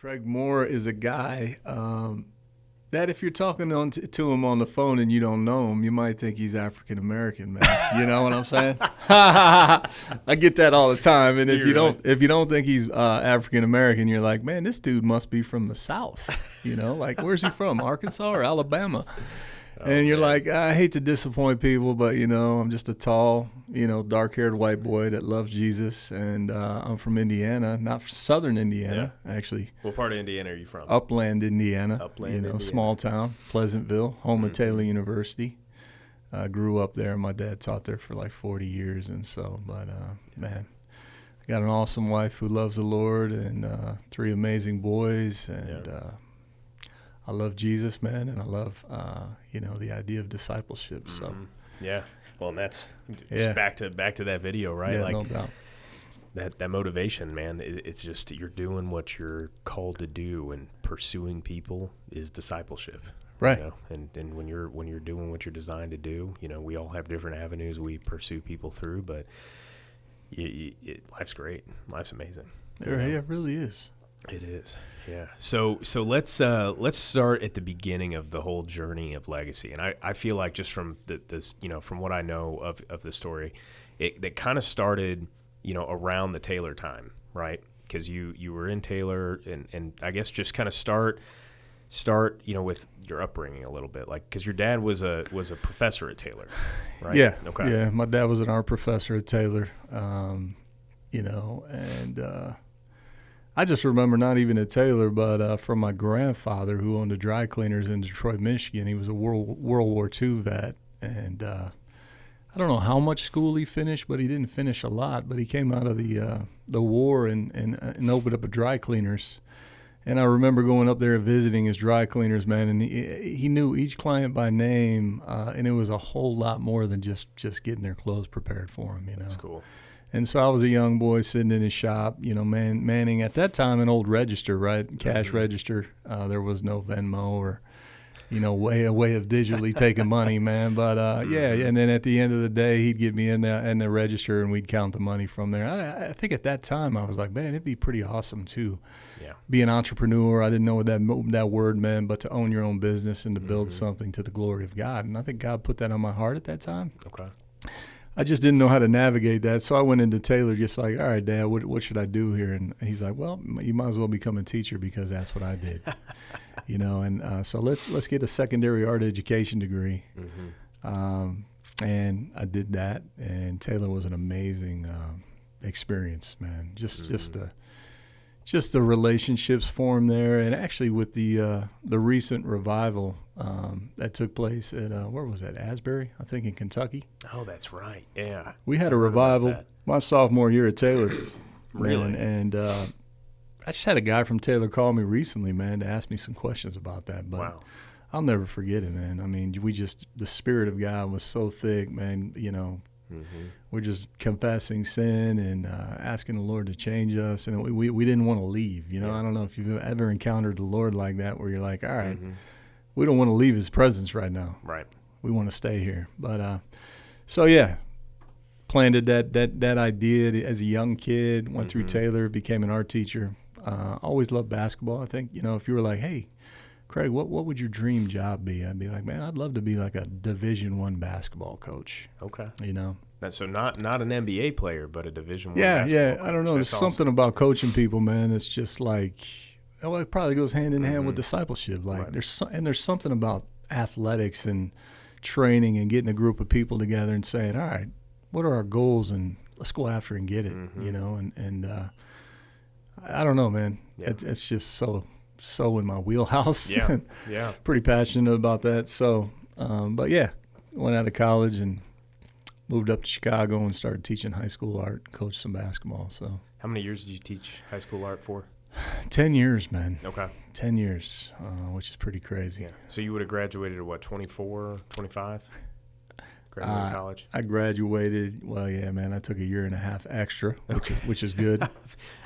Craig Moore is a guy that if you're talking to him on the phone and you don't know him, you might think he's African American, man. You know what I'm saying? I get that all the time. And if you don't think he's African American, you're like, man, this dude must be from the South. You know, like where's he from? Arkansas or Alabama? And you're like, I hate to disappoint people, but, you know, I'm just a tall, you know, dark-haired white boy that loves Jesus. And I'm from Indiana, not southern Indiana, actually. What part of Indiana are you from? Upland, Indiana. Indiana. Small town, Pleasantville, home of Taylor University. I grew up there. My dad taught there for like 40 years. And so, man, I got an awesome wife who loves the Lord and 3 amazing boys. And I love Jesus, man, and I love, the idea of discipleship. So, well, and that's just back to that video, right? Yeah, like, no doubt. That motivation, man. It's just you're doing what you're called to do, and pursuing people is discipleship, right? You know? And when you're doing what you're designed to do, you know, we all have different avenues we pursue people through, but life's great. Life's amazing. It really is. It is, yeah. So let's start at the beginning of the whole journey of Legacy, and I feel like just from this, you know, from what I know of the story, it kind of started, you know, around the Taylor time, right? Because you were in Taylor, and I guess just kind of start, you know, with your upbringing a little bit, like because your dad was a professor at Taylor, right? Yeah. Okay. Yeah, my dad was an art professor at Taylor, I just remember not even at Taylor, but from my grandfather who owned the dry cleaners in Detroit, Michigan. He was a World War II vet, and I don't know how much school he finished, but he didn't finish a lot. But he came out of the war and opened up a dry cleaners. And I remember going up there and visiting his dry cleaners, man, and he knew each client by name, and it was a whole lot more than just getting their clothes prepared for him, you know. That's cool. And so I was a young boy sitting in his shop, you know, manning at that time an old register, right? Cash register. There was no Venmo or, you know, a way of digitally taking money, man. But and then at the end of the day, he'd get me in the register and we'd count the money from there. I think at that time I was like, man, it'd be pretty awesome to be an entrepreneur. I didn't know what that word meant, but to own your own business and to build something to the glory of God. And I think God put that on my heart at that time. Okay. I just didn't know how to navigate that, so I went into Taylor just like, all right, Dad, what should I do here? And he's like, well, you might as well become a teacher because that's what I did, you know. And so let's get a secondary art education degree, and I did that. And Taylor was an amazing experience, man. Just the relationships formed there, and actually with the recent revival that took place at where was that? Asbury, I think, in Kentucky. Oh, that's right. Yeah, we had a revival my sophomore year at Taylor. Really? Man, and I just had a guy from Taylor call me recently, man, to ask me some questions about that. But I'll never forget it, man. I mean, the Spirit of God was so thick, man. You know. We're just confessing sin and asking the Lord to change us, and we didn't want to leave. You know, I don't know if you've ever encountered the Lord like that, where you're like, all right, we don't want to leave His presence right now. Right. We want to stay here. But planted that idea as a young kid. Went through Taylor, became an art teacher. Always loved basketball. I think, you know, if you were like, hey, Craig, what would your dream job be? I'd be like, man, I'd love to be like a Division I basketball coach. Okay. You know? So not an NBA player, but a Division I basketball coach. I don't know. That's There's something about coaching people, man. It's just like, well, it probably goes hand in hand with discipleship. Like there's something about athletics and training and getting a group of people together and saying, all right, what are our goals, and let's go after and get it. You know, and I don't know, man. It's just so in my wheelhouse. Yeah. Pretty passionate about that. So, but went out of college and moved up to Chicago and started teaching high school art, coached some basketball. So, how many years did you teach high school art for? 10 years, man. Okay. 10 years, which is pretty crazy. Yeah. So you would have graduated at what, 24, 25? Graduated college? I graduated, I took a year and a half extra, which is good. I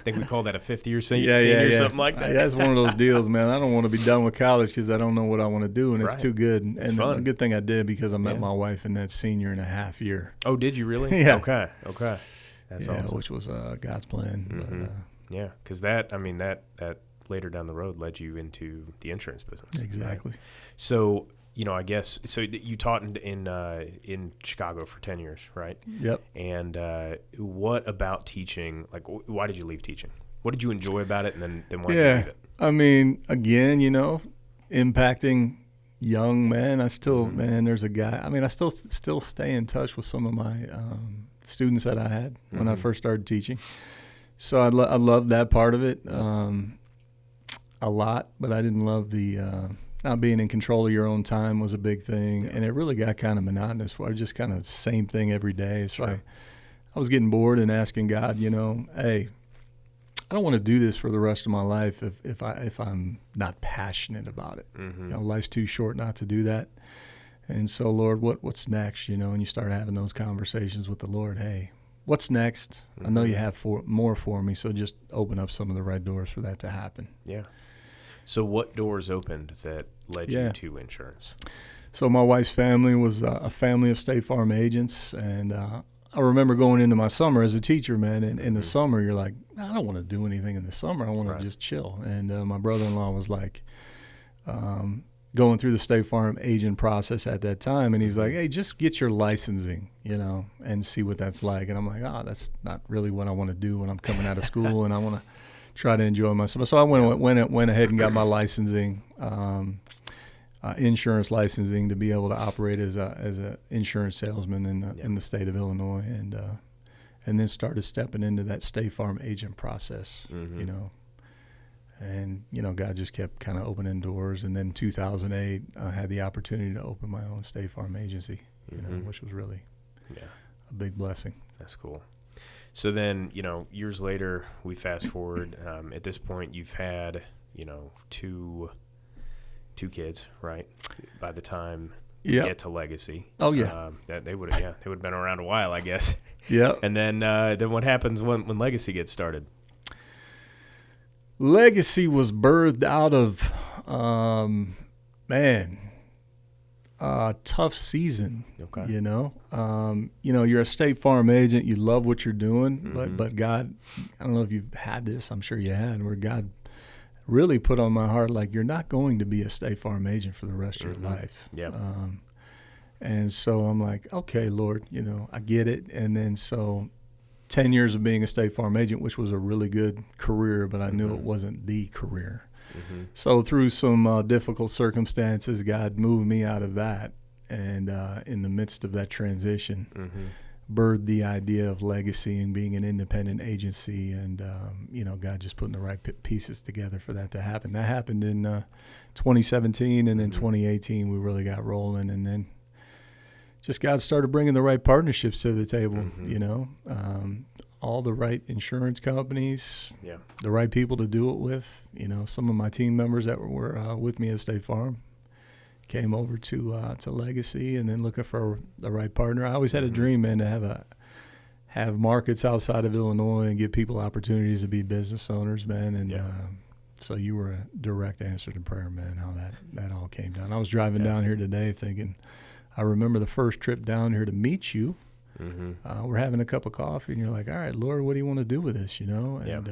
think we call that a fifth year senior, something like that. That's one of those deals, man. I don't want to be done with college because I don't know what I want to do, and it's too good. It's fun. A good thing I did because I met my wife in that senior and a half year. Oh, did you really? Yeah. Okay. That's awesome. Which was God's plan. Because that later down the road led you into the insurance business. Exactly. Right? So, I guess, so you taught in Chicago for 10 years, right? Yep. And what about teaching, like, why did you leave teaching? What did you enjoy about it, and then why did you leave it? I mean, again, impacting young men. I still, there's a guy. I mean, I still stay in touch with some of my students that I had when I first started teaching. So I loved that part of it a lot, but I didn't love the not being in control of your own time was a big thing, and it really got kind of monotonous. For just kind of the same thing every day. So I was getting bored and asking God, hey, I don't want to do this for the rest of my life if I'm not passionate about it. Life's too short not to do that. And so, Lord, what's next? And you start having those conversations with the Lord. Hey, what's next? I know you have more for me, so just open up some of the right doors for that to happen. Yeah. So what doors opened that led you to insurance? So my wife's family was a family of State Farm agents, and I remember going into my summer as a teacher, man, and in the summer you're like, I don't want to do anything in the summer. I want to just chill. And my brother-in-law was like going through the State Farm agent process at that time, and he's like, hey, just get your licensing, and see what that's like. And I'm like, that's not really what I want to do when I'm coming out of school, and I want to try to enjoy myself. So I went ahead and got my licensing, insurance licensing, to be able to operate as a insurance salesman in the state of Illinois, and then started stepping into that State Farm agent process, And, God just kept kind of opening doors. And then 2008, I had the opportunity to open my own State Farm agency, which was really a big blessing. That's cool. So then, years later, we fast forward. At this point, you've had, two kids, right? By the time you get to Legacy. Oh, yeah. They would have been around a while, I guess. Yeah. And then what happens when Legacy gets started? Legacy was birthed out of, a tough season. Okay. You're a State Farm agent. You love what you're doing, but God, I don't know if you've had this. I'm sure you had, where God really put on my heart, like, you're not going to be a State Farm agent for the rest of your life. Yeah. And so I'm like, okay, Lord, I get it. And then so 10 years of being a State Farm agent, which was a really good career, but I knew it wasn't the career. So through some difficult circumstances, God moved me out of that. And in the midst of that transition, birthed the idea of Legacy and being an independent agency. And, God just putting the right pieces together for that to happen. That happened in 2017. And then 2018, we really got rolling. And then just God started bringing the right partnerships to the table, all the right insurance companies, the right people to do it with. Some of my team members that were with me at State Farm came over to Legacy, and then looking for the right partner. I always had a dream, man, to have markets outside of Illinois and give people opportunities to be business owners, man. And so you were a direct answer to prayer, man, how that all came down. I was driving down here today thinking, I remember the first trip down here to meet you. We're having a cup of coffee, and you're like, all right, Lord, what do you want to do with this, And,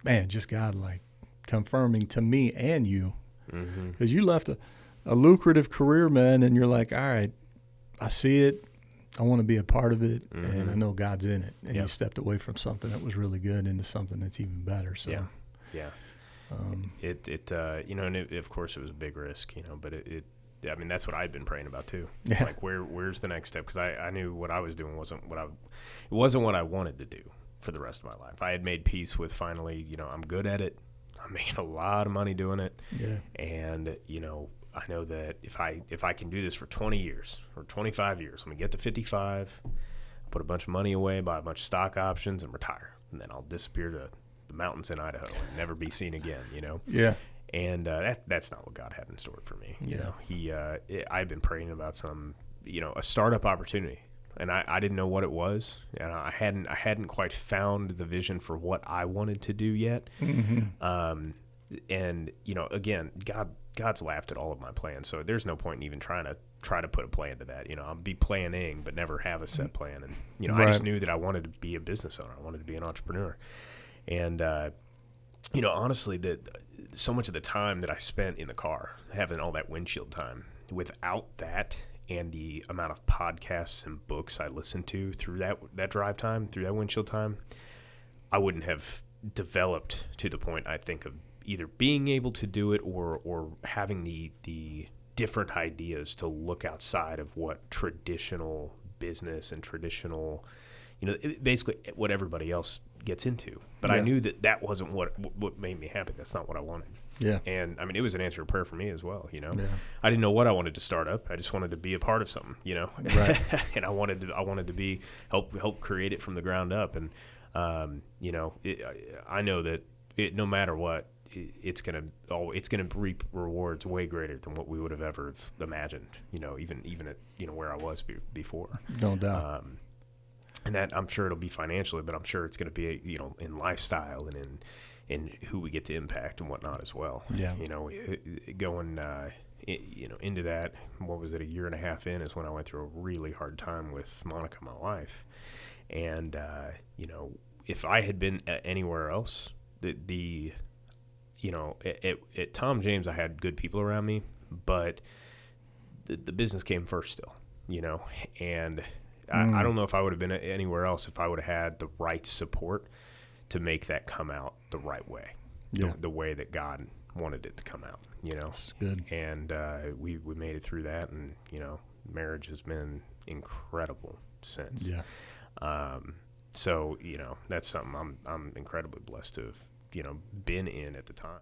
man, just God, like, confirming to me and you. Because you left a lucrative career, man, and you're like, all right, I see it. I want to be a part of it, and I know God's in it. And you stepped away from something that was really good into something that's even better. So, and of course, it was a big risk, but I mean, that's what I'd been praying about too. Yeah. Like, where's the next step? Because I knew what I was doing wasn't what I wanted to do for the rest of my life. I had made peace with finally, I'm good at it. I'm making a lot of money doing it. Yeah. And, I know that if I can do this for 20 years or 25 years, I'm going to get to 55, put a bunch of money away, buy a bunch of stock options, and retire. And then I'll disappear to the mountains in Idaho and never be seen again, Yeah. And that's not what God had in store for me. I've been praying about some, a startup opportunity, and I didn't know what it was, and I hadn't quite found the vision for what I wanted to do yet. And again, God's laughed at all of my plans, so there's no point in even trying to put a plan to that. I'll be planning, but never have a set plan. And Right. I just knew that I wanted to be a business owner. I wanted to be an entrepreneur, and honestly, that so much of the time that I spent in the car, having all that windshield time, without that and the amount of podcasts and books I listened to through that drive time, through that windshield time, I wouldn't have developed to the point, I think, of either being able to do it or having the different ideas to look outside of what traditional business and traditional, basically what everybody else gets into. But I knew that wasn't what made me happy. That's not what I wanted. Yeah. And I mean, it was an answer to prayer for me as well. Yeah. I didn't know what I wanted to start up. I just wanted to be a part of something, Right. and I wanted to be help create it from the ground up. And I know that no matter what, it's gonna reap rewards way greater than what we would have ever imagined. Even at where I was before. No doubt. And that, I'm sure it'll be financially, but I'm sure it's going to be in lifestyle and in who we get to impact and whatnot as well. Yeah. Going into that, what was it, a year and a half in is when I went through a really hard time with Monica, my wife. And if I had been anywhere else, at Tom James, I had good people around me, but the business came first still, and I don't know if I would have been anywhere else if I would have had the right support to make that come out the right way, the way that God wanted it to come out, That's good. And we made it through that, and marriage has been incredible since. Yeah. So that's something I'm incredibly blessed to have been in at the time.